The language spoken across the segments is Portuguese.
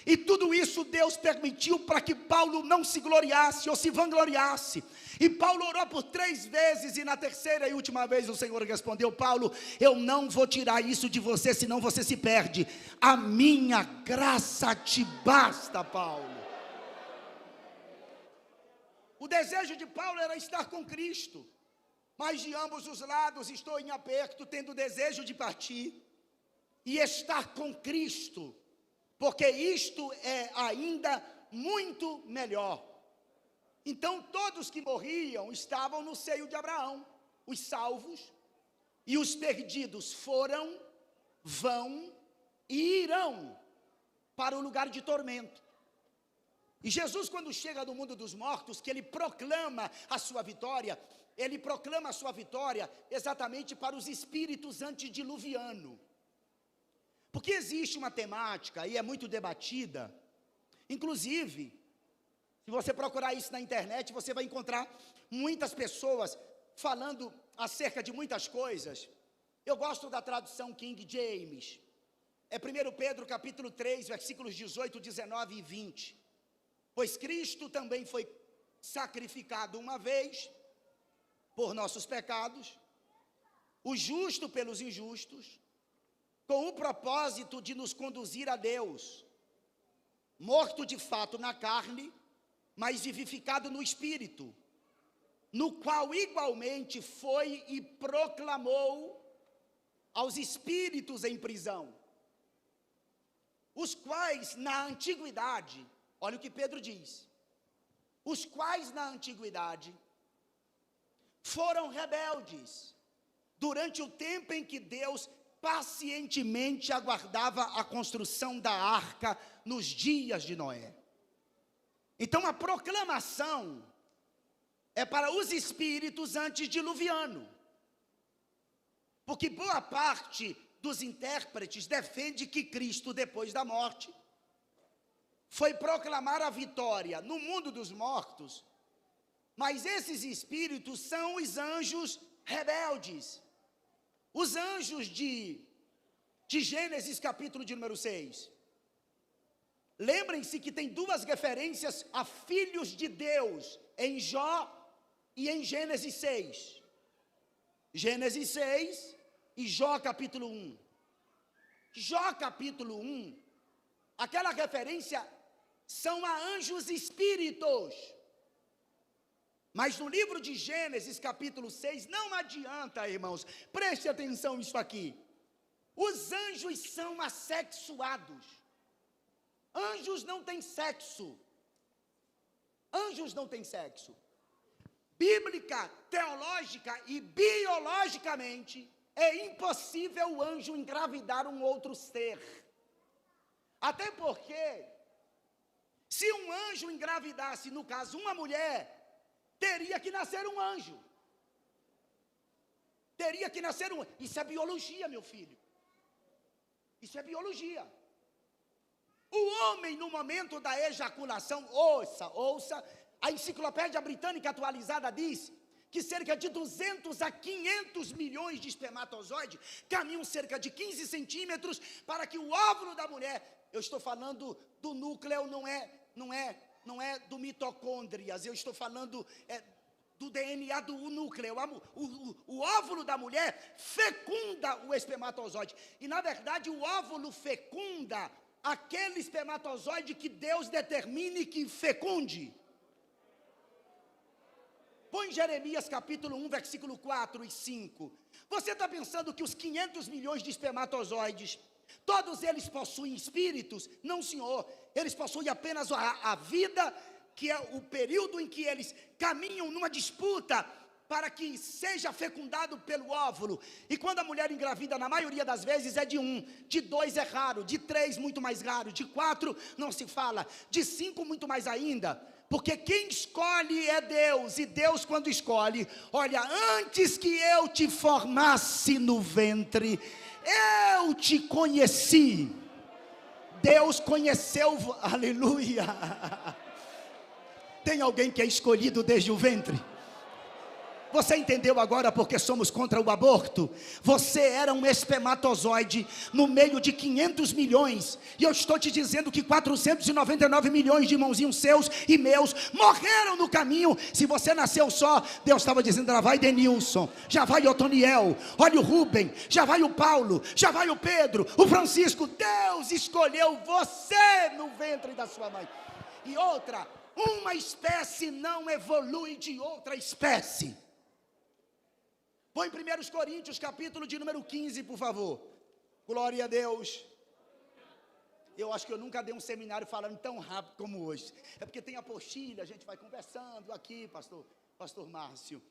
e tudo isso Deus permitiu para que Paulo não se gloriasse ou se vangloriasse. E Paulo orou por 3 vezes, e na terceira e última vez o Senhor respondeu: Paulo, eu não vou tirar isso de você, senão você se perde. A minha graça te basta, Paulo. O desejo de Paulo era estar com Cristo, mas de ambos os lados estou em aperto, tendo desejo de partir e estar com Cristo, porque isto é ainda muito melhor. Então todos que morriam estavam no seio de Abraão, os salvos e os perdidos foram, vão e irão para o lugar de tormento. E Jesus, quando chega do mundo dos mortos, que ele proclama a sua vitória, ele proclama a sua vitória exatamente para os espíritos antediluvianos. Porque existe uma temática, e é muito debatida, inclusive, se você procurar isso na internet, você vai encontrar muitas pessoas falando acerca de muitas coisas. Eu gosto da tradução King James, é 1 Pedro capítulo 3, versículos 18, 19 e 20. Pois Cristo também foi sacrificado uma vez por nossos pecados, o justo pelos injustos, com o propósito de nos conduzir a Deus, morto de fato na carne, mas vivificado no Espírito, no qual igualmente foi e proclamou aos espíritos em prisão, os quais na antiguidade, olha o que Pedro diz, os quais na antiguidade foram rebeldes, durante o tempo em que Deus pacientemente aguardava a construção da arca nos dias de Noé. Então a proclamação é para os espíritos antediluvianos, porque boa parte dos intérpretes defende que Cristo, depois da morte, foi proclamar a vitória no mundo dos mortos, mas esses espíritos são os anjos rebeldes, os anjos de Gênesis capítulo de número 6. Lembrem-se que tem 2 referências a filhos de Deus, em Jó e em Gênesis 6. Gênesis 6 e Jó capítulo 1. Jó capítulo 1, aquela referência são a anjos espíritos. Mas no livro de Gênesis capítulo 6, não adianta, irmãos, preste atenção nisso aqui. Os anjos são assexuados. Anjos não têm sexo. Anjos não têm sexo. Bíblica, teológica e biologicamente, é impossível o anjo engravidar um outro ser. Até porque, se um anjo engravidasse, no caso, uma mulher, teria que nascer um anjo. Teria que nascer um... Isso é biologia, meu filho. Isso é biologia. O homem, no momento da ejaculação, ouça, a enciclopédia britânica atualizada diz que cerca de 200 a 500 milhões de espermatozoides caminham cerca de 15 centímetros para que o óvulo da mulher, eu estou falando do núcleo, não é do mitocôndrias, eu estou falando do DNA do núcleo. O óvulo da mulher fecunda o espermatozoide, e na verdade o óvulo fecunda aquele espermatozoide que Deus determine que fecunde. Põe Jeremias capítulo 1, versículo 4 e 5. Você está pensando que os 500 milhões de espermatozoides, todos eles possuem espíritos? Não, senhor. Eles possuem apenas a vida, que é o período em que eles caminham numa disputa para que seja fecundado pelo óvulo. E quando a mulher engravida, na maioria das vezes é de 1, de 2 é raro, de 3 muito mais raro, de 4 não se fala, de 5 muito mais ainda. Porque quem escolhe é Deus, e Deus quando escolhe, olha, antes que eu te formasse no ventre, eu te conheci. Deus conheceu, aleluia. Tem alguém que é escolhido desde o ventre? Você entendeu agora porque somos contra o aborto? Você era um espermatozoide no meio de 500 milhões. E eu estou te dizendo que 499 milhões de irmãozinhos seus e meus morreram no caminho. Se você nasceu só, Deus estava dizendo, já vai Denilson, já vai Otoniel, olha o Rubem, já vai o Paulo, já vai o Pedro, o Francisco. Deus escolheu você no ventre da sua mãe. E outra, uma espécie não evolui de outra espécie. Põe em 1 Coríntios, capítulo de número 15, por favor. Glória a Deus. Eu acho que eu nunca dei um seminário falando tão rápido como hoje. É porque tem apostila, a gente vai conversando aqui, pastor Márcio.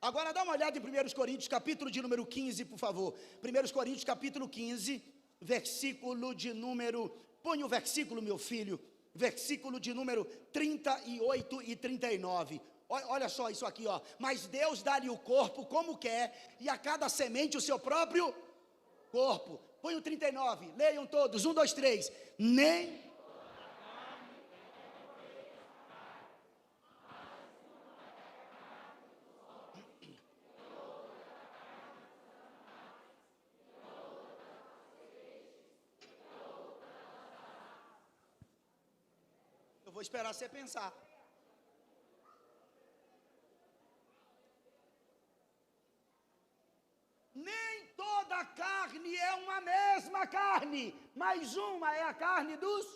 Agora dá uma olhada em 1 Coríntios, capítulo de número 15, por favor. 1 Coríntios, capítulo 15, versículo de número... Põe o versículo, meu filho. Versículo de número 38 e 39. Olha só isso aqui, ó. Mas Deus dá-lhe o corpo como quer, e a cada semente o seu próprio corpo. Põe o 39, leiam todos, 1, 2, 3. Nem... Eu vou esperar você pensar. Nem toda a carne é uma mesma carne, mas uma é a carne dos...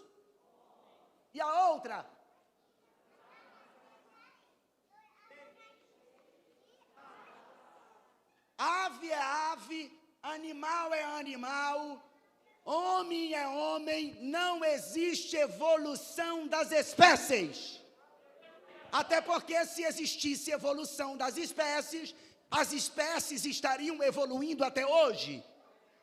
E a outra? Ave é ave, animal é animal, homem é homem, não existe evolução das espécies. Até porque se existisse evolução das espécies, as espécies estariam evoluindo até hoje.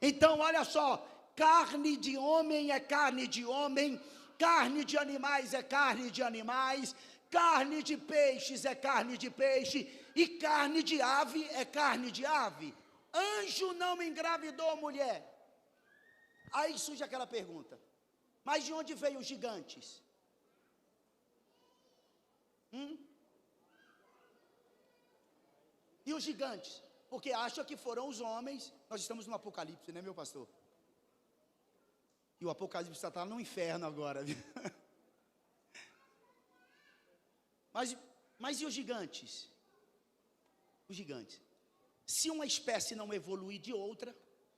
Então olha só, carne de homem é carne de homem, carne de animais é carne de animais, carne de peixes é carne de peixe, e carne de ave é carne de ave. Anjo não engravidou mulher. Aí surge aquela pergunta, mas de onde veio os gigantes? E os gigantes? Porque acham que foram os homens. Nós estamos no Apocalipse, né, meu pastor? E o Apocalipse está no inferno agora. Mas e os gigantes? Os gigantes. Se uma espécie não evolui de outra,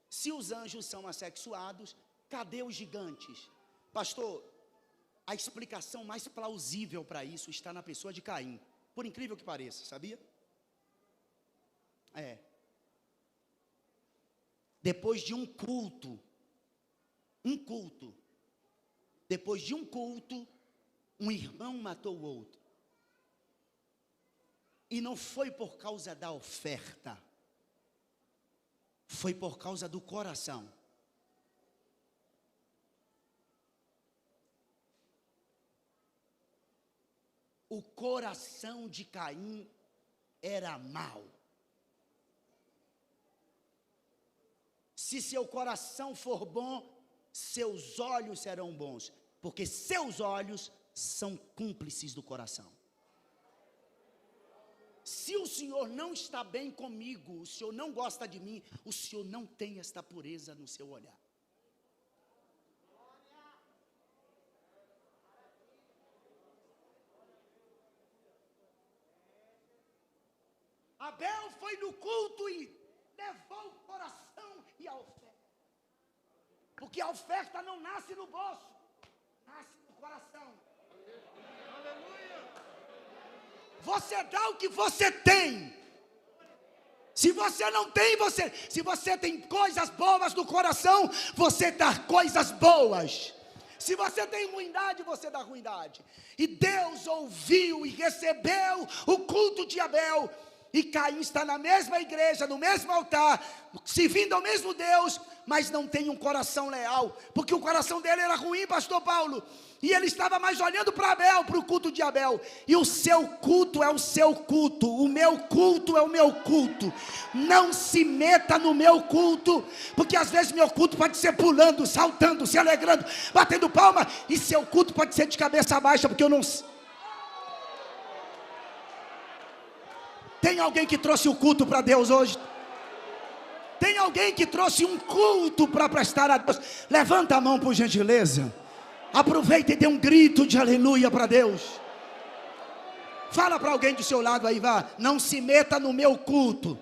se os anjos são assexuados, cadê os gigantes? Pastor, a explicação mais plausível para isso está na pessoa de Caim. Por incrível que pareça, sabia? Depois de um culto, depois de um culto, um irmão matou o outro. E não foi por causa da oferta, foi por causa do coração. O coração de Caim era mau. Se seu coração for bom, seus olhos serão bons, porque seus olhos são cúmplices do coração. Se o Senhor não está bem comigo, o Senhor não gosta de mim, o Senhor não tem esta pureza no seu olhar. Abel foi no culto e levou o coração e a oferta. Porque a oferta não nasce no bolso, nasce no coração. Você dá o que você tem. Se você não tem, se você tem coisas boas no coração, você dá coisas boas. Se você tem ruindade, você dá ruindade. E Deus ouviu e recebeu o culto de Abel. E Caim está na mesma igreja, no mesmo altar, servindo ao mesmo Deus, mas não tem um coração leal, porque o coração dele era ruim, pastor Paulo, e ele estava mais olhando para Abel, para o culto de Abel. E o seu culto é o seu culto, o meu culto é o meu culto. Não se meta no meu culto, porque às vezes meu culto pode ser pulando, saltando, se alegrando, batendo palma, e seu culto pode ser de cabeça baixa, porque eu não... Tem alguém que trouxe o culto para Deus hoje? Tem alguém que trouxe um culto para prestar a Deus? Levanta a mão por gentileza. Aproveita e dê um grito de aleluia para Deus. Fala para alguém do seu lado aí, vá. Não se meta no meu culto.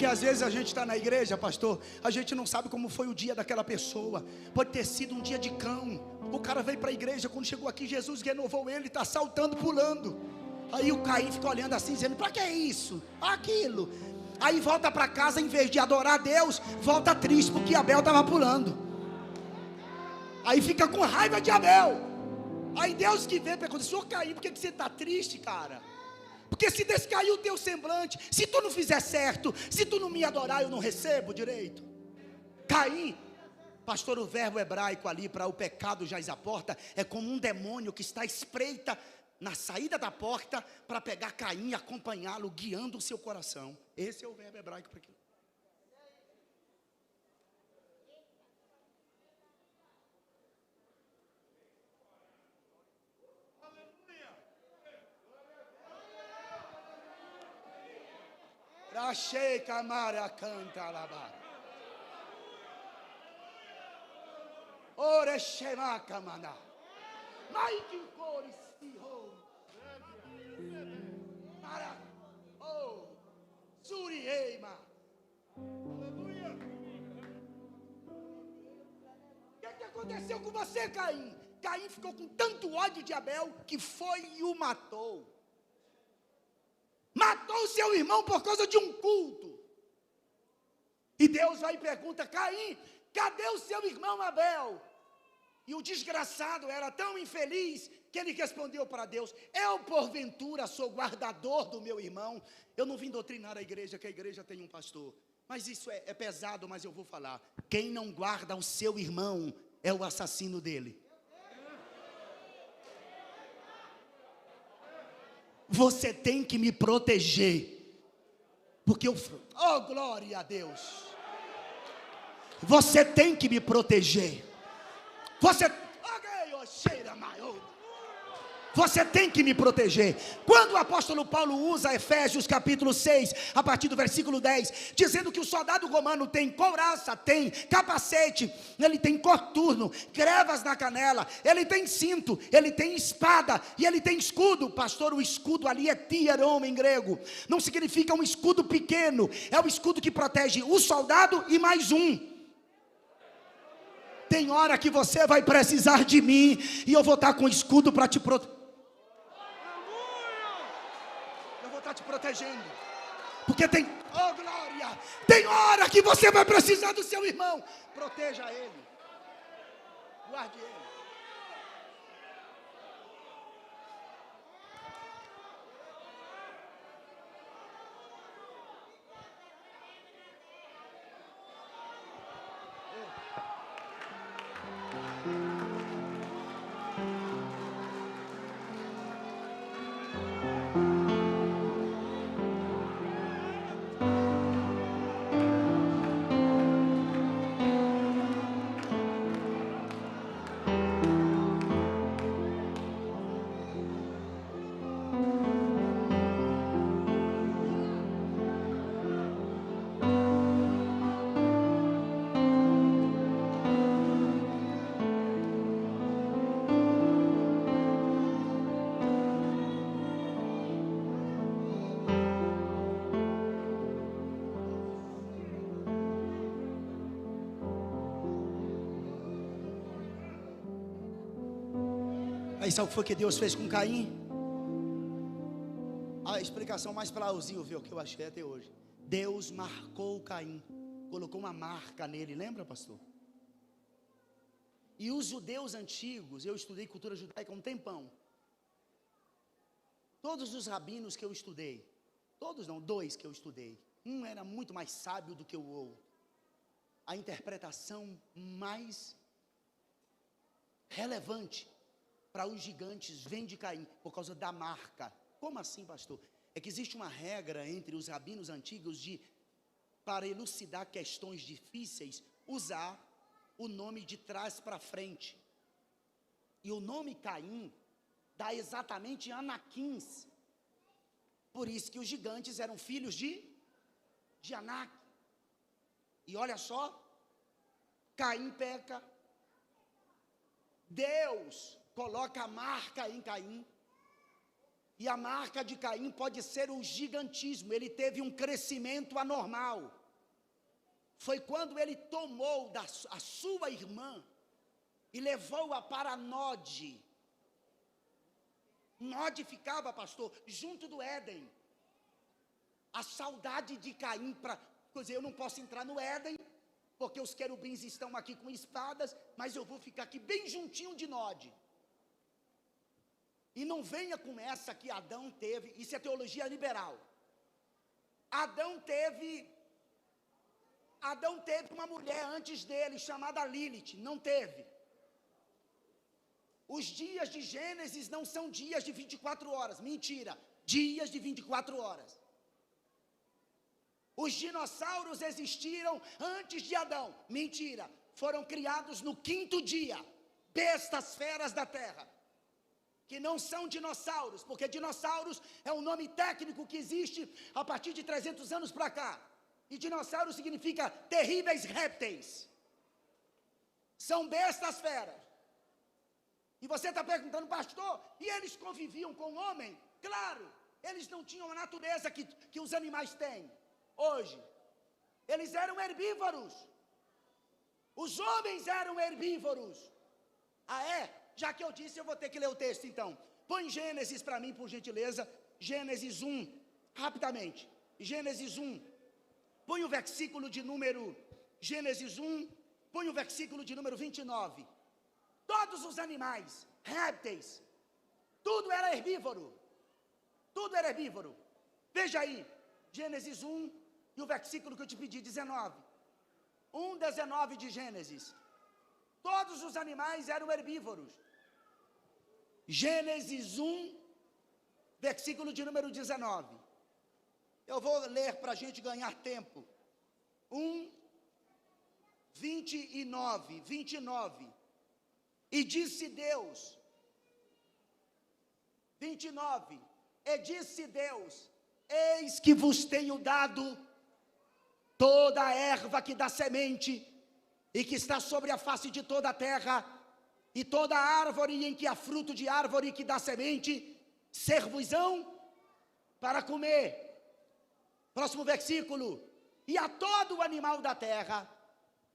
Porque às vezes a gente está na igreja, pastor, a gente não sabe como foi o dia daquela pessoa. Pode ter sido um dia de cão. O cara veio para a igreja, quando chegou aqui, Jesus renovou ele, está saltando, pulando. Aí o Caim fica olhando assim, dizendo: para que é isso? Aquilo. Aí volta para casa, em vez de adorar a Deus, volta triste, porque Abel estava pulando. Aí fica com raiva de Abel. Aí Deus que vê, pergunta: senhor Caim, por que você está triste, cara? Porque se descaiu o teu semblante, se tu não fizer certo, se tu não me adorar, eu não recebo direito. Caim, pastor, o verbo hebraico ali para o pecado jaz à porta, é como um demônio que está à espreita na saída da porta para pegar Caim e acompanhá-lo, guiando o seu coração. Esse é o verbo hebraico para aquilo. Rachei camara canta labar. Ore shema camana. Mai que cores fiho. Para. Oh. Suriema. Aleluia. O que aconteceu com você, Caim? Caim ficou com tanto ódio de Abel que foi e o matou. Matou o seu irmão por causa de um culto. E Deus vai e pergunta: Caim, cadê o seu irmão Abel? E o desgraçado era tão infeliz que ele respondeu para Deus: eu porventura sou guardador do meu irmão. Eu não vim doutrinar a igreja, que a igreja tem um pastor, mas isso é pesado, mas eu vou falar. Quem não guarda o seu irmão é o assassino dele. Você tem que me proteger, porque eu, oh glória a Deus, você tem que me proteger, você tem que me proteger. Quando o apóstolo Paulo usa Efésios capítulo 6, a partir do versículo 10, dizendo que o soldado romano tem couraça, tem capacete, ele tem coturno, crevas na canela, ele tem cinto, ele tem espada e ele tem escudo. Pastor, o escudo ali é tieron em grego, não significa um escudo pequeno, é o escudo que protege o soldado e mais um. Tem hora que você vai precisar de mim e eu vou estar com escudo para te proteger. Te protegendo, porque tem, oh glória, tem hora que você vai precisar do seu irmão. Proteja ele, guarde ele. Aí sabe o que foi que Deus fez com Caim? A explicação mais plausível que eu achei até hoje: Deus marcou Caim, colocou uma marca nele, lembra, pastor? E os judeus antigos, eu estudei cultura judaica há um tempão. Todos os rabinos que eu estudei, todos não, dois que eu estudei, um era muito mais sábio do que o outro. A interpretação mais relevante para os gigantes vem de Caim, por causa da marca. Como assim, pastor? É que existe uma regra entre os rabinos antigos de, para elucidar questões difíceis, usar o nome de trás para frente. E o nome Caim dá exatamente Anaquins. Por isso que os gigantes eram filhos de Anak. E olha só, Caim peca, Deus coloca a marca em Caim, e a marca de Caim pode ser o gigantismo. Ele teve um crescimento anormal. Foi quando ele tomou a sua irmã e levou-a para Nod. Nod ficava, pastor, junto do Éden. A saudade de Caim para dizer, eu não posso entrar no Éden, porque os querubins estão aqui com espadas, mas eu vou ficar aqui bem juntinho de Nod. E não venha com essa que Adão teve, isso é teologia liberal. Adão teve uma mulher antes dele, chamada Lilith, não teve. Os dias de Gênesis não são dias de 24 horas, mentira, dias de 24 horas. Os dinossauros existiram antes de Adão, mentira, foram criados no 5º dia, bestas feras da terra, que não são dinossauros, porque dinossauros é um nome técnico que existe a partir de 300 anos para cá, e dinossauro significa terríveis répteis, são bestas feras. E você está perguntando, pastor, e eles conviviam com o homem? Claro, eles não tinham a natureza que os animais têm hoje. Eles eram herbívoros. Os homens eram herbívoros. Ah, é? Já que eu disse, eu vou ter que ler o texto então. Põe Gênesis para mim, por gentileza. Gênesis 1, rapidamente. Gênesis 1. Põe o versículo de número... Gênesis 1, põe o versículo de número 29. Todos os animais, répteis, tudo era herbívoro. Tudo era herbívoro. Veja aí, Gênesis 1 e o versículo que eu te pedi, 19. 1:19 de Gênesis. Todos os animais eram herbívoros. Gênesis 1, versículo de número 19. Eu vou ler para a gente ganhar tempo. 29. E disse Deus, 29, e disse Deus, eis que vos tenho dado toda a erva que dá semente, e que está sobre a face de toda a terra, e toda árvore em que há fruto de árvore que dá semente, ser-vos-ão para comer. Próximo versículo. E a todo animal da terra,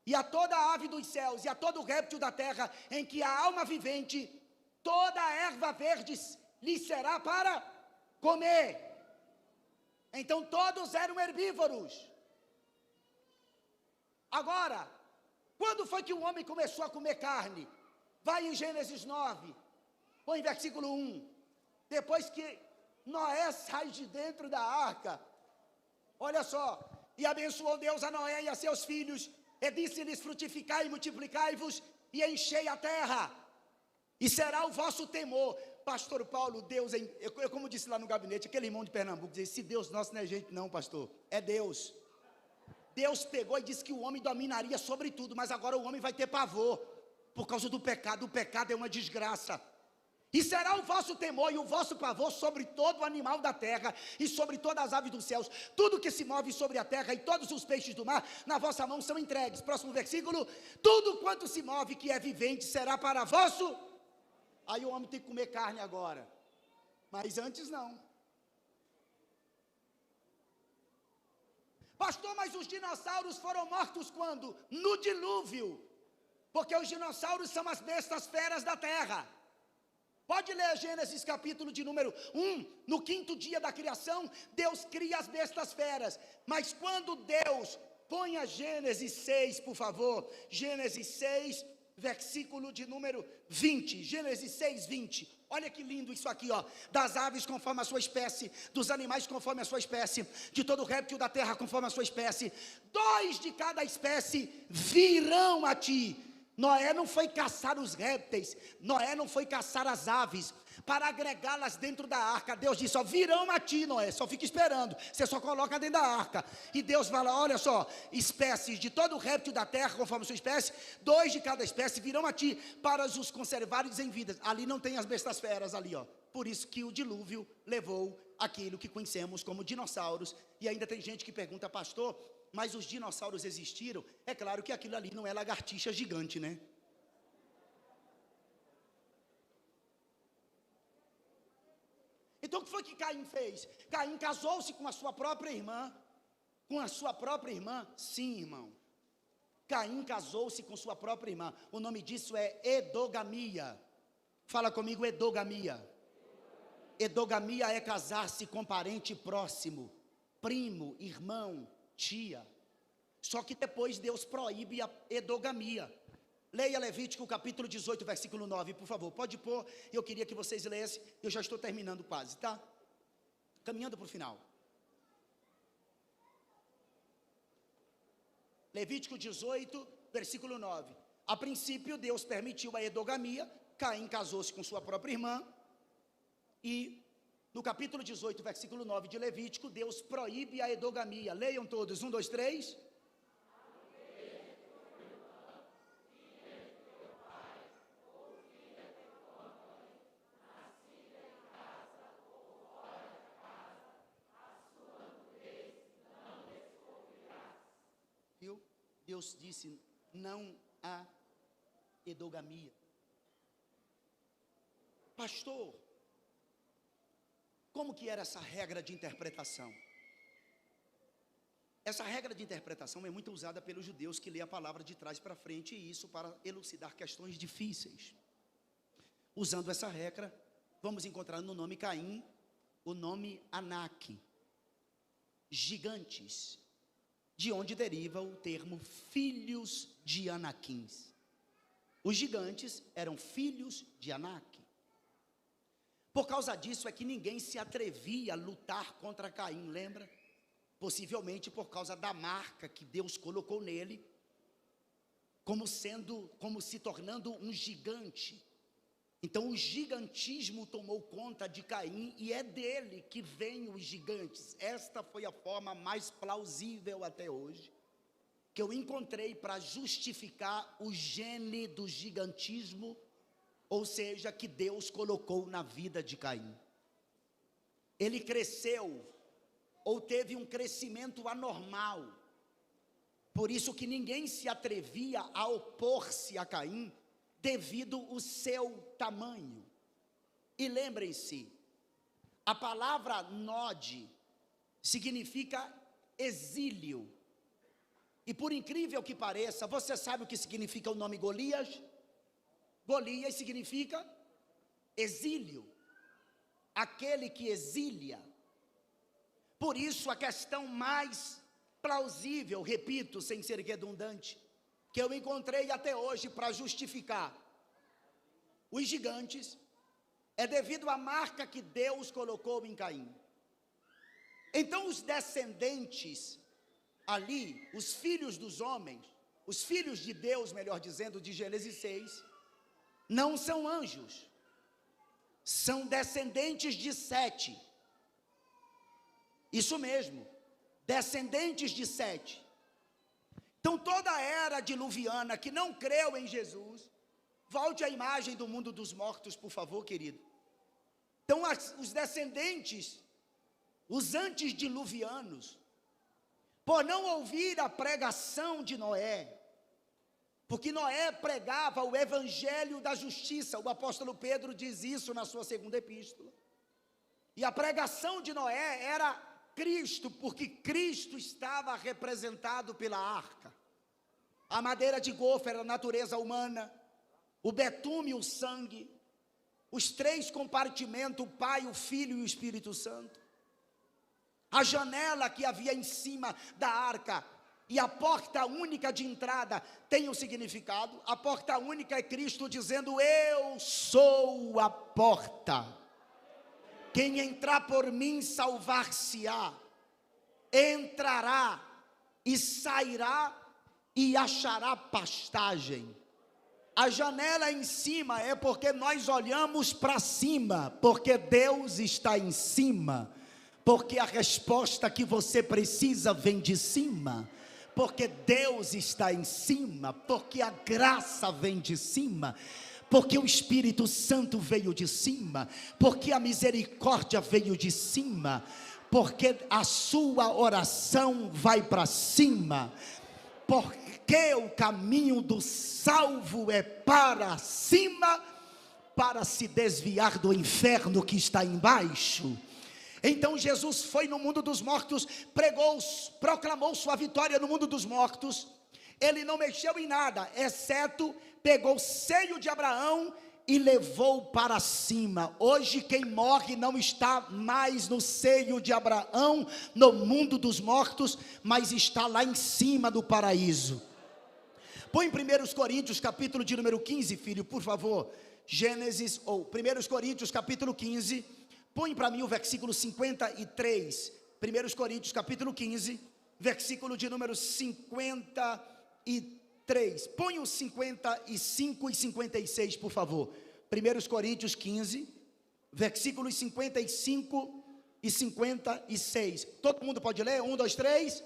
e a toda ave dos céus, e a todo réptil da terra, em que há alma vivente, toda a erva verde lhe será para comer. Então todos eram herbívoros. Agora, quando foi que o homem começou a comer carne? Vai em Gênesis 9, põe versículo 1. Depois que Noé sai de dentro da arca, olha só, e abençoou Deus a Noé e a seus filhos, e disse-lhes, frutificai e multiplicai-vos, e enchei a terra, e será o vosso temor. Pastor Paulo, Deus, eu como disse lá no gabinete, aquele irmão de Pernambuco, dizia, esse Deus nosso não é gente não, pastor, é Deus. Deus pegou e disse que o homem dominaria sobre tudo, mas agora o homem vai ter pavor, por causa do pecado é uma desgraça. E será o vosso temor e o vosso pavor sobre todo o animal da terra, e sobre todas as aves dos céus, tudo que se move sobre a terra, e todos os peixes do mar, na vossa mão são entregues. Próximo versículo, tudo quanto se move que é vivente, será para vosso. Aí o homem tem que comer carne agora, mas antes não. Pastor, mas os dinossauros foram mortos quando? No dilúvio, porque os dinossauros são as bestas feras da terra. Pode ler Gênesis capítulo de número 1, no 5º dia da criação, Deus cria as bestas feras, mas quando Deus, põe a Gênesis 6, por favor, Gênesis 6, versículo de número 20, Gênesis 6, 20, olha que lindo isso aqui, ó, das aves conforme a sua espécie, dos animais conforme a sua espécie, de todo réptil da terra conforme a sua espécie, 2 de cada espécie virão a ti, Noé não foi caçar os répteis, Noé não foi caçar as aves, para agregá-las dentro da arca. Deus disse, ó, virão a ti, Noé, só fica esperando, você só coloca dentro da arca. E Deus fala, olha só, espécies de todo o réptil da terra, conforme sua espécie, 2 de cada espécie virão a ti, para os conservares em vida. Ali não tem as bestas feras ali, ó. Por isso que o dilúvio levou aquilo que conhecemos como dinossauros. E ainda tem gente que pergunta, pastor, mas os dinossauros existiram? É claro que aquilo ali não é lagartixa gigante, né? Então o que foi que Caim fez? Caim casou-se com a sua própria irmã. Com a sua própria irmã? Sim, irmão. Caim casou-se com sua própria irmã. O nome disso é edogamia. Fala comigo, edogamia. Edogamia é casar-se com parente próximo, primo, irmão, tia. Só que depois Deus proíbe a edogamia. Leia Levítico capítulo 18, versículo 9, por favor. Pode pôr, eu queria que vocês lessem. Eu já estou terminando quase, tá? Caminhando para o final. Levítico 18, versículo 9. A princípio Deus permitiu a edogamia. Caim casou-se com sua própria irmã. E no capítulo 18, versículo 9 de Levítico, Deus proíbe a edogamia. Leiam todos, 1, 2, 3. Viu? Deus disse, não há edogamia. Pastor, como que era essa regra de interpretação? Essa regra de interpretação é muito usada pelos judeus que lê a palavra de trás para frente, e isso para elucidar questões difíceis. Usando essa regra, vamos encontrar no nome Caim, o nome Anak, gigantes, de onde deriva o termo filhos de Anaquins. Os gigantes eram filhos de Anak. Por causa disso é que ninguém se atrevia a lutar contra Caim, lembra? Possivelmente por causa da marca que Deus colocou nele, como se tornando um gigante. Então o gigantismo tomou conta de Caim e é dele que vêm os gigantes. Esta foi a forma mais plausível até hoje que eu encontrei para justificar o gene do gigantismo, ou seja, que Deus colocou na vida de Caim. Ele cresceu, ou teve um crescimento anormal, por isso que ninguém se atrevia a opor-se a Caim, devido ao seu tamanho. E lembrem-se, a palavra Nod significa exílio, e por incrível que pareça, você sabe o que significa o nome Golias? Golias significa exílio, aquele que exilia. Por isso a questão mais plausível, repito, sem ser redundante, que eu encontrei até hoje para justificar os gigantes, é devido à marca que Deus colocou em Caim. Então os descendentes ali, os filhos dos homens, os filhos de Deus, melhor dizendo, de Gênesis 6, não são anjos, são descendentes de Sete. Isso mesmo, descendentes de Sete. Então toda a era diluviana que não creu em Jesus, volte à imagem do mundo dos mortos, por favor, querido. Então os descendentes, os antediluvianos, por não ouvir a pregação de Noé, porque Noé pregava o evangelho da justiça, o apóstolo Pedro diz isso na sua segunda epístola, e a pregação de Noé era Cristo, porque Cristo estava representado pela arca. A madeira de gofre era a natureza humana, o betume, o sangue, os 3 compartimentos, o Pai, o Filho e o Espírito Santo. A janela que havia em cima da arca e a porta única de entrada tem um significado. A porta única é Cristo dizendo, eu sou a porta. Quem entrar por mim salvar-se-á, entrará e sairá e achará pastagem. A janela em cima é porque nós olhamos para cima, porque Deus está em cima, porque a resposta que você precisa vem de cima, porque Deus está em cima, porque a graça vem de cima, porque o Espírito Santo veio de cima, porque a misericórdia veio de cima, porque a sua oração vai para cima, porque o caminho do salvo é para cima, para se desviar do inferno que está embaixo. Então Jesus foi no mundo dos mortos, pregou, proclamou sua vitória no mundo dos mortos. Ele não mexeu em nada, exceto pegou o seio de Abraão e levou para cima. Hoje quem morre não está mais no seio de Abraão, no mundo dos mortos, mas está lá em cima do paraíso. Põe em 1 Coríntios capítulo de número 15, filho, por favor. Gênesis, ou 1 Coríntios capítulo 15, põe para mim o versículo 53. 1 Coríntios capítulo 15, versículo de número 53. Põe os 55 e 56, por favor. 1 Coríntios 15, versículos 55 e 56. Todo mundo pode ler? 1, 2, 3.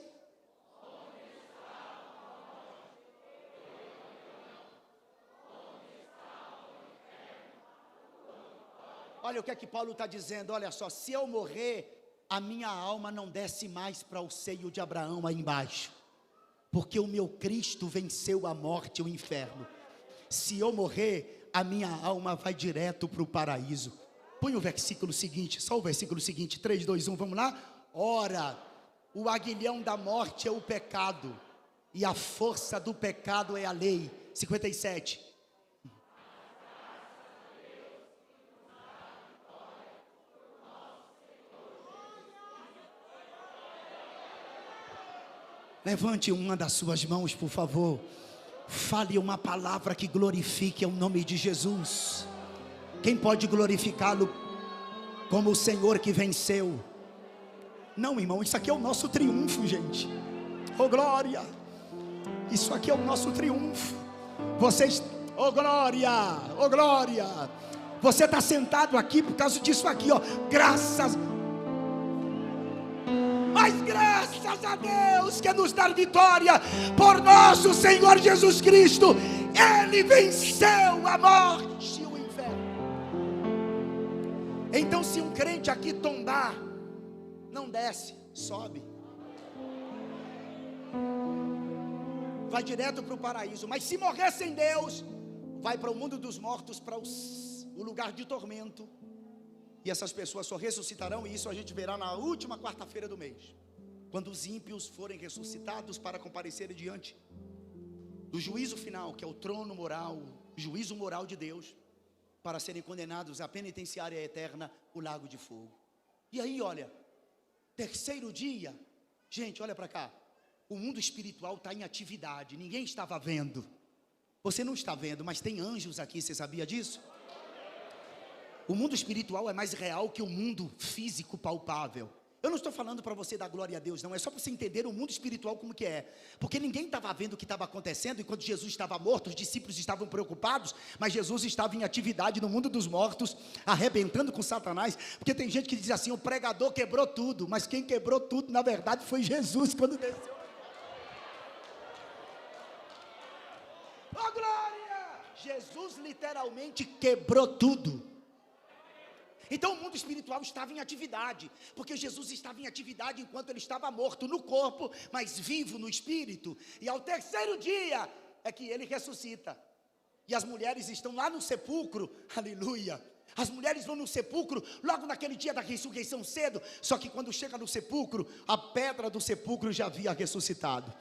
Olha o que é que Paulo está dizendo. Olha só, se eu morrer, a minha alma não desce mais para o seio de Abraão aí embaixo, porque o meu Cristo venceu a morte e o inferno. Se eu morrer, a minha alma vai direto para o paraíso. Põe o versículo seguinte, só o versículo seguinte, 3, 2, 1, vamos lá? Ora, o aguilhão da morte é o pecado, e a força do pecado é a lei. 57. Levante uma das suas mãos, por favor. Fale uma palavra que glorifique o nome de Jesus. Quem pode glorificá-lo como o Senhor que venceu? Não, irmão, isso aqui é o nosso triunfo, gente. Oh glória! Isso aqui é o nosso triunfo. Vocês, oh glória, oh glória. Você está sentado aqui por causa disso aqui, ó. Graças a Deus que nos dá vitória por nosso Senhor Jesus Cristo. Ele venceu a morte e o inferno. Então se um crente aqui tombar, não desce, sobe, vai direto para o paraíso. Mas se morrer sem Deus, vai para o mundo dos mortos, para o lugar de tormento. E essas pessoas só ressuscitarão, e isso a gente verá na última quarta-feira do mês, quando os ímpios forem ressuscitados para comparecerem diante do juízo final, que é o trono moral, o juízo moral de Deus, para serem condenados à penitenciária eterna, o lago de fogo. E aí, olha, terceiro dia, gente, olha para cá, o mundo espiritual está em atividade, ninguém estava vendo, você não está vendo, mas tem anjos aqui, você sabia disso? O mundo espiritual é mais real que o mundo físico palpável. Eu não estou falando para você dar glória a Deus, não. É só para você entender o mundo espiritual como que é. Porque ninguém estava vendo o que estava acontecendo. Enquanto Jesus estava morto, os discípulos estavam preocupados. Mas Jesus estava em atividade no mundo dos mortos, arrebentando com Satanás. Porque tem gente que diz assim, o pregador quebrou tudo. Mas quem quebrou tudo, na verdade, foi Jesus quando desceu. Oh glória! Jesus literalmente quebrou tudo. Então o mundo espiritual estava em atividade, porque Jesus estava em atividade enquanto ele estava morto no corpo, mas vivo no espírito. E ao terceiro dia é que ele ressuscita. E as mulheres estão lá no sepulcro, aleluia. As mulheres vão no sepulcro logo naquele dia da ressurreição cedo. Só que quando chega no sepulcro, a pedra do sepulcro já havia ressuscitado.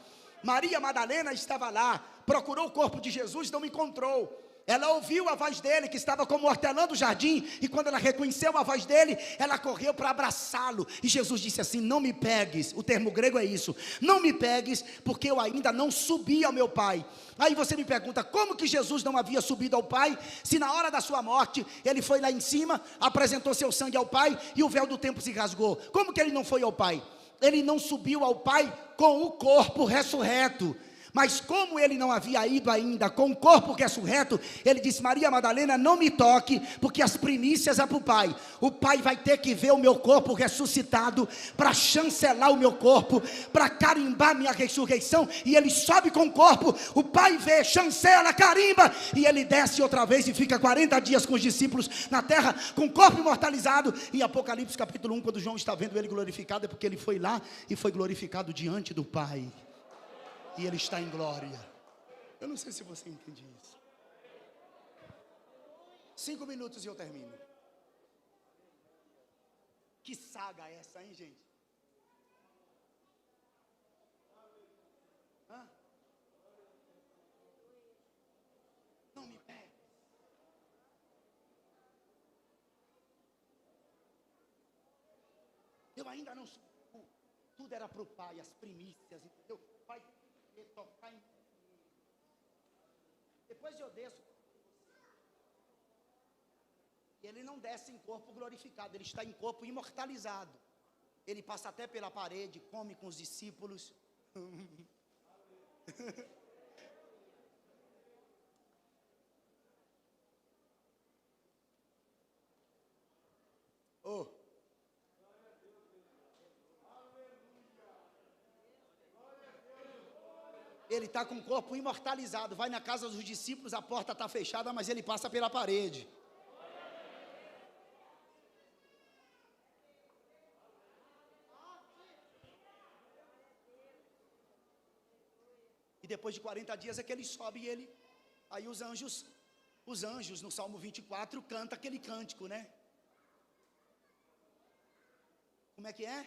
Maria Madalena estava lá, procurou o corpo de Jesus, não encontrou. Ela ouviu a voz dele, que estava como hortelã do jardim, e quando ela reconheceu a voz dele, ela correu para abraçá-lo, e Jesus disse assim, não me pegues, o termo grego é isso, não me pegues, porque eu ainda não subi ao meu Pai. Aí você me pergunta, como que Jesus não havia subido ao Pai, se na hora da sua morte, ele foi lá em cima, apresentou seu sangue ao Pai, e o véu do templo se rasgou? Como que ele não foi ao Pai? Ele não subiu ao Pai com o corpo ressurreto, Mas como ele não havia ido ainda com o corpo ressurreto, ele disse: Maria Madalena, não me toque, porque as primícias é para o Pai. O Pai vai ter que ver o meu corpo ressuscitado, para chancelar o meu corpo, para carimbar minha ressurreição. E ele sobe com o corpo, o Pai vê, chancela, carimba, e ele desce outra vez e fica 40 dias com os discípulos na terra, com o corpo imortalizado. Em Apocalipse capítulo 1, quando João está vendo ele glorificado, é porque ele foi lá e foi glorificado diante do Pai. E ele está em glória. Eu não sei se você entende isso. 5 minutos e eu termino. Que saga é essa, hein, gente? Hã? Não me pegue. Eu ainda não sou. Tudo era para o Pai, as primícias, entendeu? O Pai tocar em... Depois eu desço. E ele não desce em corpo glorificado, ele está em corpo imortalizado. Ele passa até pela parede, come com os discípulos. Oh. Ele está com o corpo imortalizado, vai na casa dos discípulos, a porta está fechada, mas ele passa pela parede. E depois de 40 dias é que ele sobe e ele... Aí os anjos no Salmo 24 cantam aquele cântico, né? Como é que é?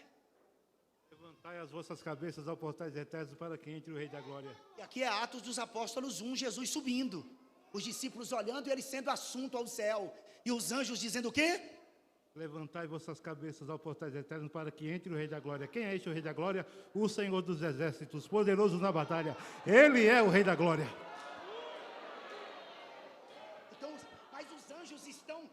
Levantai as vossas cabeças ao portais eternos para que entre o Rei da Glória. E aqui é Atos dos Apóstolos 1, Jesus subindo. Os discípulos olhando e ele sendo assunto ao céu. E os anjos dizendo o quê? Levantai vossas cabeças ao portais eternos para que entre o Rei da Glória. Quem é este o Rei da Glória? O Senhor dos Exércitos, poderoso na batalha. Ele é o Rei da Glória. Então, mas os anjos estão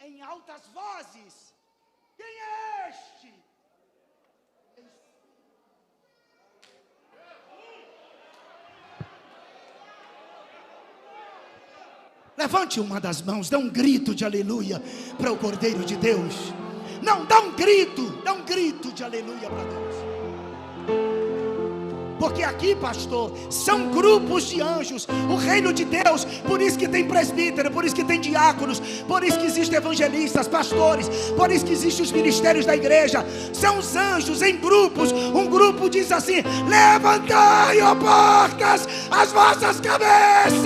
em altas vozes. Quem é este? Levante uma das mãos, dá um grito de aleluia para o Cordeiro de Deus. Não, dá um grito de aleluia para Deus. Porque aqui, pastor, são grupos de anjos, o reino de Deus. Por isso que tem presbítero, por isso que tem diáconos, por isso que existem evangelistas, pastores, por isso que existem os ministérios da igreja. São os anjos em grupos. Um grupo diz assim: levantai, ó portas, as vossas cabeças.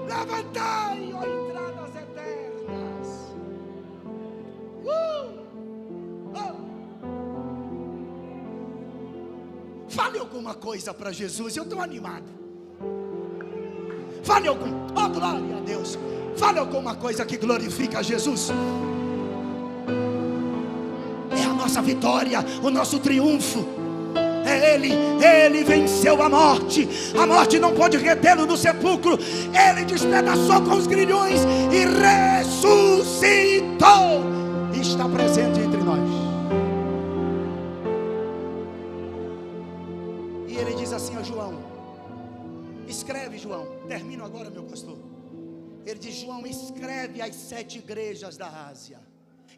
Levantai, ó entradas eternas. Fale alguma coisa para Jesus, eu estou animado. Fale oh glória a Deus. Fale alguma coisa que glorifica a Jesus. É a nossa vitória, o nosso triunfo. É Ele venceu a morte não pôde retê-lo no sepulcro, Ele despedaçou com os grilhões e ressuscitou, e está presente entre nós. E Ele diz assim a João, escreve João, termino agora meu pastor. Ele diz: João, escreve as 7 igrejas da Ásia.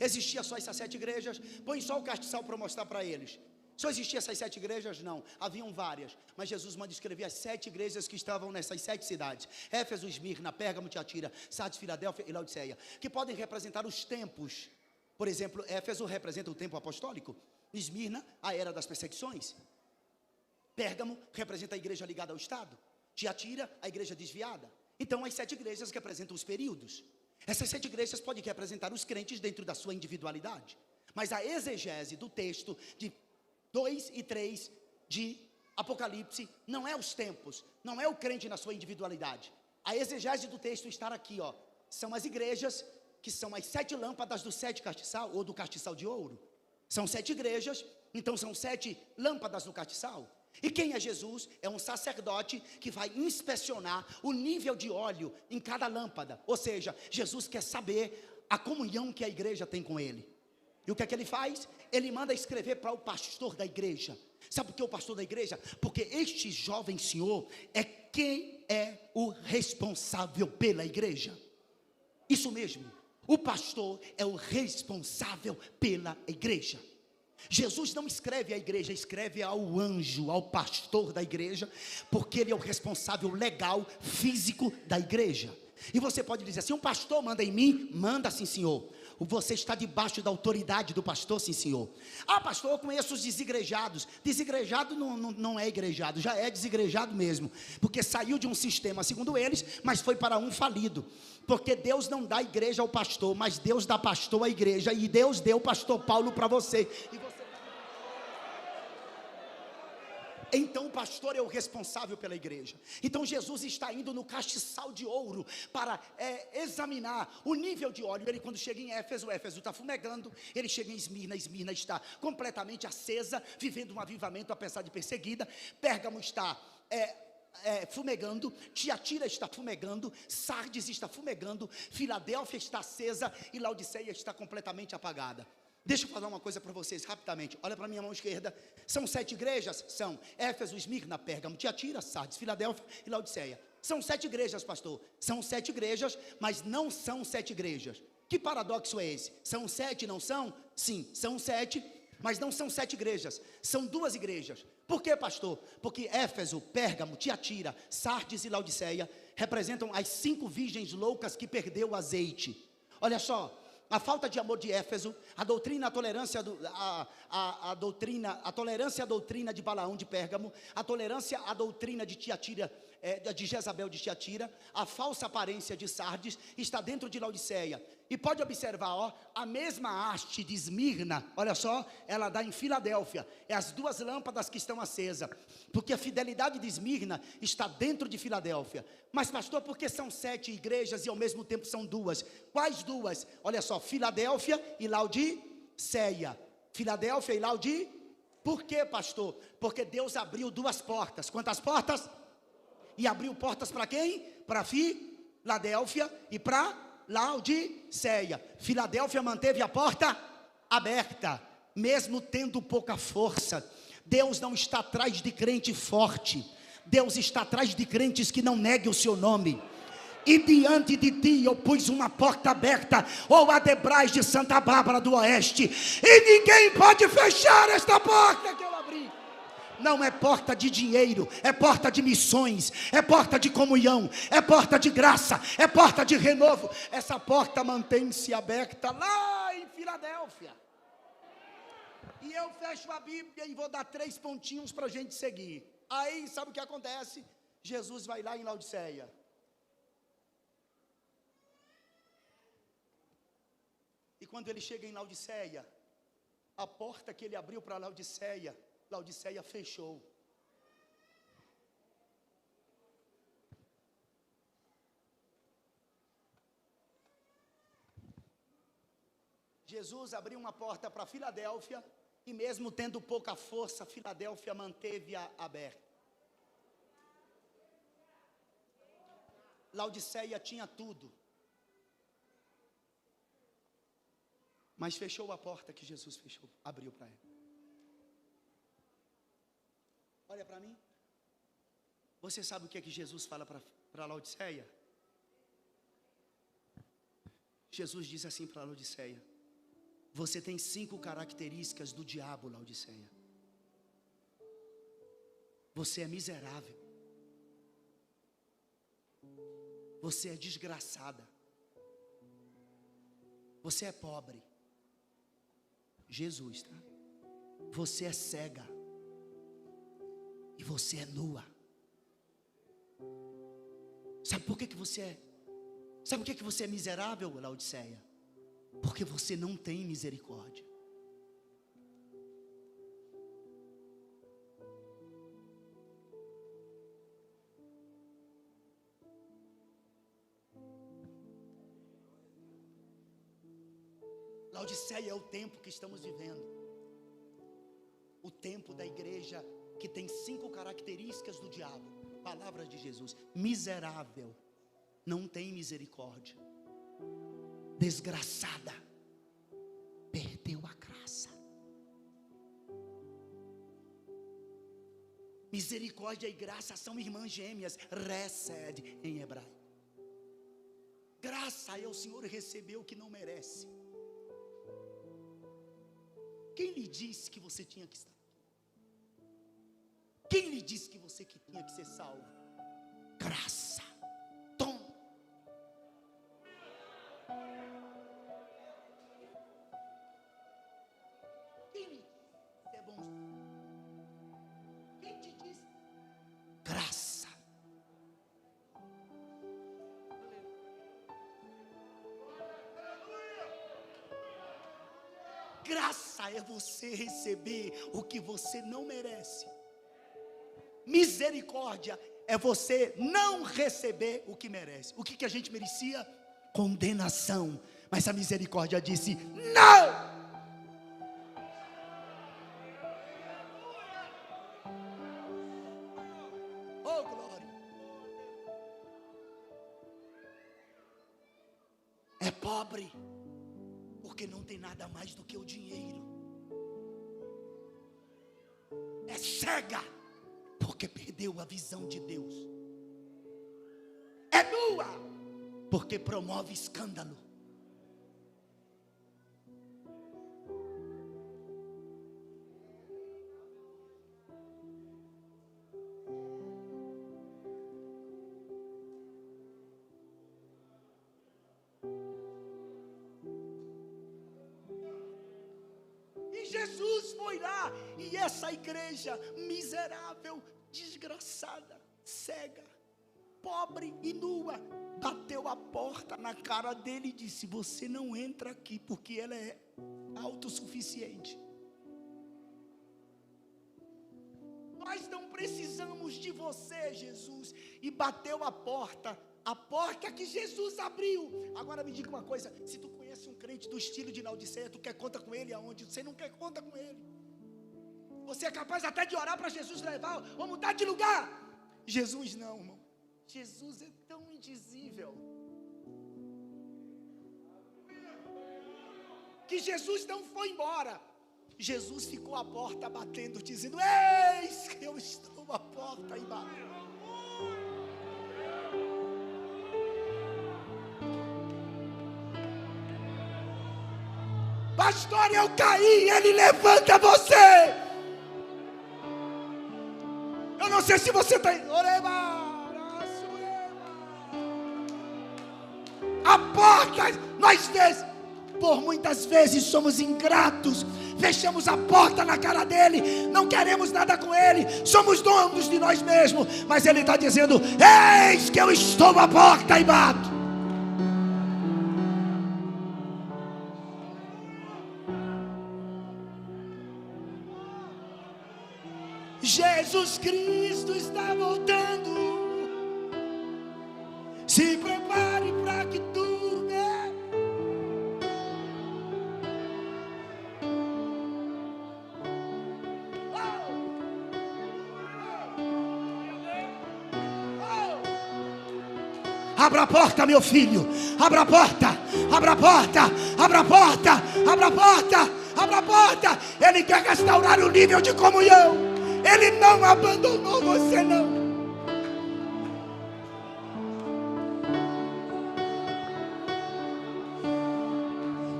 Existia só essas 7 igrejas? Põe só o castiçal para mostrar para eles. Só existiam essas 7 igrejas? Não, haviam várias, mas Jesus manda escrever as 7 igrejas que estavam nessas 7 cidades: Éfeso, Esmirna, Pérgamo, Tiatira, Sardes, Filadélfia e Laodiceia, que podem representar os tempos. Por exemplo, Éfeso representa o tempo apostólico, Esmirna, a era das perseguições, Pérgamo representa a igreja ligada ao Estado, Tiatira, a igreja desviada. Então as 7 igrejas representam os períodos. Essas 7 igrejas podem representar os crentes dentro da sua individualidade, mas a exegese do texto de 2 e 3 de Apocalipse não é os tempos, não é o crente na sua individualidade. A exegese do texto está aqui, ó. São as igrejas que são as 7 lâmpadas do 7 castiçal, ou do castiçal de ouro. São 7 igrejas, então são 7 lâmpadas do castiçal. E quem é Jesus? É um sacerdote que vai inspecionar o nível de óleo em cada lâmpada. Ou seja, Jesus quer saber a comunhão que a igreja tem com ele. E o que é que ele faz? Ele manda escrever para o pastor da igreja. Sabe por que o pastor da igreja? Porque este jovem senhor é quem é o responsável pela igreja. Isso mesmo, o pastor é o responsável pela igreja. Jesus não escreve à igreja, escreve ao anjo, ao pastor da igreja, porque ele é o responsável legal, físico da igreja. E você pode dizer assim: um pastor manda em mim? Manda sim, senhor. Você está debaixo da autoridade do pastor, sim, senhor. Ah, pastor, eu conheço os desigrejados. Desigrejado não é igrejado, já é desigrejado mesmo, porque saiu de um sistema segundo eles, mas foi para um falido. Porque Deus não dá igreja ao pastor, mas Deus dá pastor à igreja. E Deus deu o pastor Paulo para você. E você... Então o pastor é o responsável pela igreja. Então Jesus está indo no castiçal de ouro para examinar o nível de óleo. Ele, quando chega em Éfeso, Éfeso está fumegando. Ele chega em Esmirna, Esmirna está completamente acesa, vivendo um avivamento apesar de perseguida. Pérgamo está fumegando, Tiatira está fumegando, Sardes está fumegando, Filadélfia está acesa e Laodiceia está completamente apagada. Deixa eu falar uma coisa para vocês rapidamente. Olha para a minha mão esquerda. São 7 igrejas? São Éfeso, Esmirna, Pérgamo, Tiatira, Sardes, Filadélfia e Laodiceia. São 7 igrejas, pastor. São 7 igrejas, mas não são 7 igrejas. Que paradoxo é esse? São 7, não são? Sim, são 7, mas não são 7 igrejas. São 2 igrejas. Por quê, pastor? Porque Éfeso, Pérgamo, Tiatira, Sardes e Laodiceia representam as 5 virgens loucas que perdeu o azeite. Olha só. A falta de amor de Éfeso, a doutrina, a tolerância, a tolerância à doutrina de Balaão de Pérgamo, a tolerância à doutrina de Tiatira, de Jezabel de Tiatira, a falsa aparência de Sardes está dentro de Laodiceia. E pode observar, a mesma haste de Esmirna, olha só, ela dá em Filadélfia. É as 2 lâmpadas que estão acesas, porque a fidelidade de Esmirna está dentro de Filadélfia. Mas pastor, por que são 7 igrejas e ao mesmo tempo são 2? Quais 2? Olha só, Filadélfia e Laodiceia. Filadélfia e Laodiceia. Por que, pastor? Porque Deus abriu 2 portas. Quantas portas? E abriu portas para quem? Para Filadélfia e para Laodiceia. Filadélfia manteve a porta aberta, mesmo tendo pouca força. Deus não está atrás de crente forte. Deus está atrás de crentes que não neguem o seu nome. E diante de ti eu pus uma porta aberta, ou a Debrais de Santa Bárbara do Oeste, e ninguém pode fechar esta porta que eu abri. Não é porta de dinheiro, é porta de missões, é porta de comunhão, é porta de graça, é porta de renovo. Essa porta mantém-se aberta lá em Filadélfia. E eu fecho a Bíblia e vou dar 3 pontinhos para a gente seguir. Aí sabe o que acontece? Jesus vai lá em Laodiceia. E quando ele chega em Laodiceia, a porta que ele abriu para Laodiceia, Laodiceia fechou. Jesus abriu uma porta para Filadélfia, e mesmo tendo pouca força, Filadélfia manteve-a aberta. Laodiceia tinha tudo, mas fechou a porta que Jesus fechou, abriu para ela. Olha para mim. Você sabe o que é que Jesus fala para Laodiceia? Jesus diz assim para Laodiceia: você tem 5 características do diabo, Laodiceia. Você é miserável. Você é desgraçada. Você é pobre. Jesus, tá? Você é cega. E você é nua. Sabe por que você é? Sabe por que você é miserável, Laodiceia? Porque você não tem misericórdia. Laodiceia é o tempo que estamos vivendo. O tempo da igreja que tem 5 características do diabo. Palavras de Jesus: miserável, não tem misericórdia; desgraçada, perdeu a graça. Misericórdia e graça são irmãs gêmeas, resed em hebraico. Graça é o Senhor receber o que não merece. Quem lhe disse que você tinha que estar? Quem lhe disse que você tinha que ser salvo? Graça. Tom. Quem lhe disse que é bom? Quem te disse? Graça. Graça é você receber o que você não merece. Misericórdia é você não receber o que merece. O que a gente merecia? Condenação. Mas a misericórdia disse: não! Oh, glória! É pobre porque não tem nada mais do que o dinheiro. É cega porque perdeu a visão de Deus. É nua porque promove escândalo. E Jesus foi lá, e essa igreja miserável, desgraçada, cega, pobre e nua, bateu a porta na cara dele e disse: você não entra aqui, porque ela é autossuficiente. Nós não precisamos de você, Jesus. E bateu a porta que Jesus abriu. Agora me diga uma coisa: se tu conhece um crente do estilo de Laodiceia, tu quer conta com ele aonde? Você não quer conta com ele. Você é capaz até de orar para Jesus levar, ou mudar de lugar. Jesus não, irmão. Jesus é tão indizível que Jesus não foi embora. Jesus ficou à porta batendo, dizendo: eis que eu estou à porta e bato. Pastor, eu caí, ele levanta você. Eu não sei se você está. A porta, nós por muitas vezes somos ingratos, fechamos a porta na cara dele, não queremos nada com ele, somos donos de nós mesmos, mas ele está dizendo: eis que eu estou à porta e bato. Jesus Cristo está voltando. Se prepare para que tu venha. Abra a porta, meu filho. Abra a porta. Abra a porta. Abra a porta. Abra a porta. Abra a porta. Ele quer restaurar o nível de comunhão. Ele não abandonou você, não.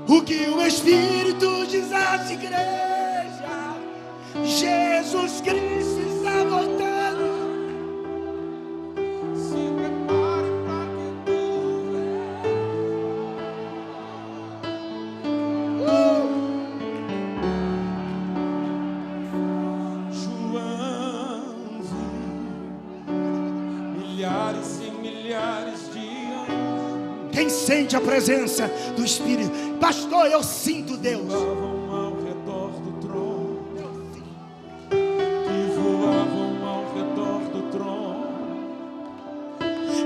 O que o Espírito diz às igrejas: Jesus Cristo está voltando. Se prepare para que tu milhares e milhares de anos. Quem sente a presença do Espírito? Pastor, eu sinto Deus. Voavam ao redor do trono. Que voavam ao redor do trono.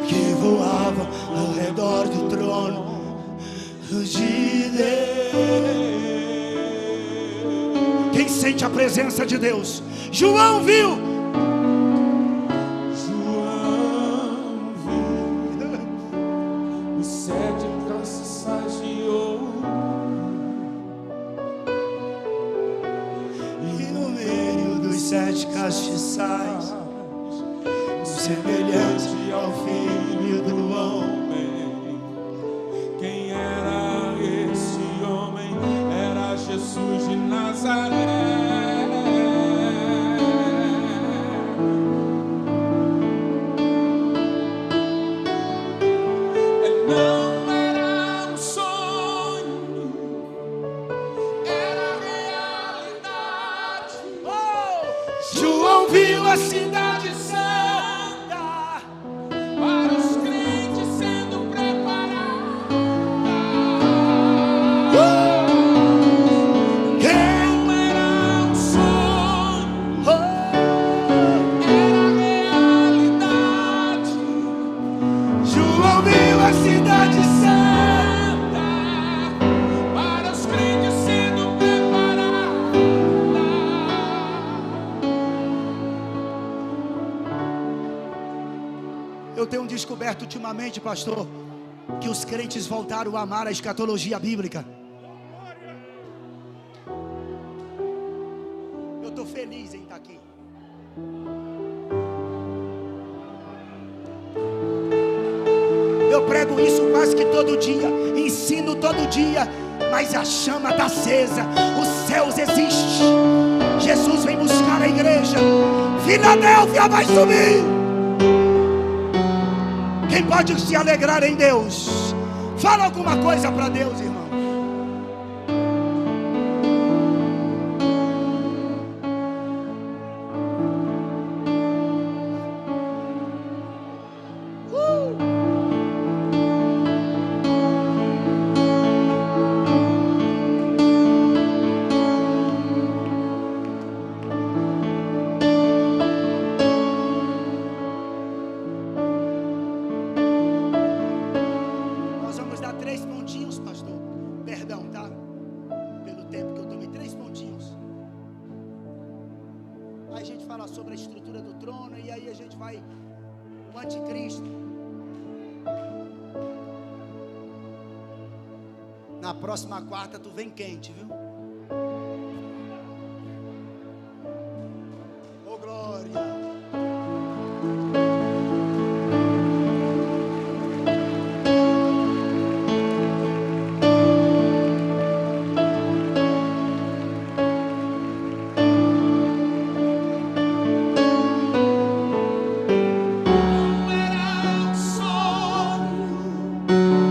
Que voavam ao redor do trono de Deus. Quem sente a presença de Deus? João viu. João viu os 7 castiçais de ouro, E no meio dos 7 castiçais, semelhante ao Filho do Homem. Quem era esse homem? Era Jesus de Nazaré. Não era um sonho, era realidade. João viu a cidade santa, Para os crentes sendo preparados. Não era um sonho, era realidade. João viu a cidade santa, Para os crentes sendo preparados. Eu tenho descoberto ultimamente, pastor, que os crentes voltaram a amar a escatologia bíblica. Eu estou feliz em estar aqui. Eu prego isso quase que todo dia, ensino todo dia, mas a chama está acesa, os céus existem. Jesus vem buscar a igreja. Filadélfia vai subir. Quem pode se alegrar em Deus? Fala alguma coisa para Deus, irmão. Nós vamos dar 3 pontinhos, pastor. Perdão, tá? Pelo tempo que eu tomei, 3 pontinhos. Aí a gente fala sobre a estrutura do trono e aí a gente vai o anticristo. Na próxima quarta tu vem quente, viu?